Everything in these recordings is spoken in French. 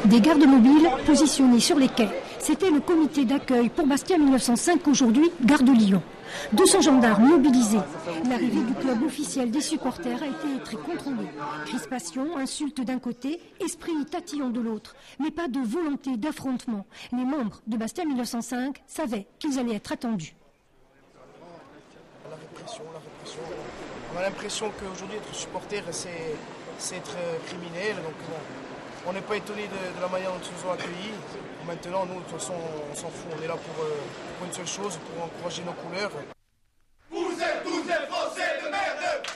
Des gardes mobiles positionnés sur les quais. C'était le comité d'accueil pour Bastia 1905, aujourd'hui Gare de Lyon. 200 gendarmes mobilisés. L'arrivée du club officiel des supporters a été très contrôlée. Crispation, insultes d'un côté, esprit tatillon de l'autre. Mais pas de volonté d'affrontement. Les membres de Bastia 1905 savaient qu'ils allaient être attendus. La répression. On a l'impression qu'aujourd'hui être supporter, c'est être criminel. Donc on n'est pas étonné de la manière dont ils nous ont accueillis. Maintenant, nous, de toute façon, on s'en fout. On est là pour une seule chose, pour encourager nos couleurs. Vous êtes tous des Français de merde!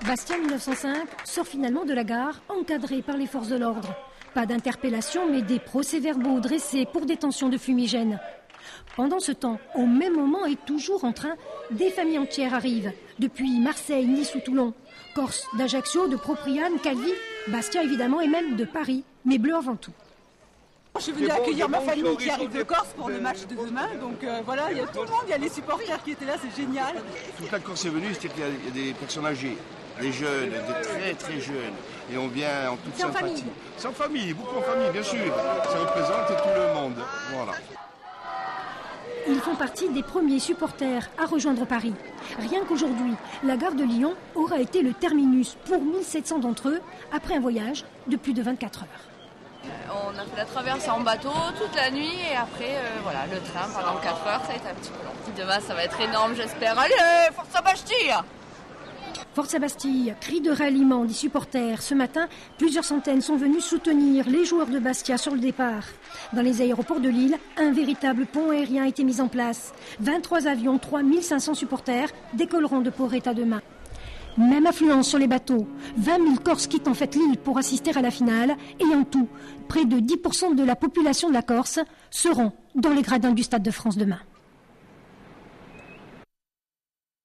Bastia 1905 sort finalement de la gare, encadré par les forces de l'ordre. Pas d'interpellation, mais des procès-verbaux dressés pour détention de fumigènes. Pendant ce temps, au même moment et toujours en train, des familles entières arrivent. Depuis Marseille, Nice ou Toulon. Corse, d'Ajaccio, de Propriane, Calvi, Bastia évidemment et même de Paris, mais bleu avant tout. Je suis venue accueillir ma famille qui arrive de Corse pour le match de demain. Donc voilà, il y a tout le monde, il y a les supporters qui étaient là, c'est génial. Toute la Corse est venue, c'est-à-dire qu'il y a des personnes âgées, des jeunes, des très jeunes. Et on vient en toute sympathie. C'est en famille, beaucoup en famille, bien sûr. Ça représente tout le monde. Voilà. Ils font partie des premiers supporters à rejoindre Paris. Rien qu'aujourd'hui, la gare de Lyon aura été le terminus pour 1700 d'entre eux, après un voyage de plus de 24 heures. On a fait la traversée en bateau toute la nuit et après, le train pendant 4 heures, ça a été un petit peu long. Demain, ça va être énorme, j'espère. Allez, Forza Bastille! Forza Bastille, cri de ralliement des supporters. Ce matin, plusieurs centaines sont venus soutenir les joueurs de Bastia sur le départ. Dans les aéroports de Lille, un véritable pont aérien a été mis en place. 23 avions, 3500 supporters décolleront de Porretta demain. Même affluence sur les bateaux. 20 000 Corses quittent en fait l'île pour assister à la finale. Et en tout, près de 10% de la population de la Corse seront dans les gradins du Stade de France demain.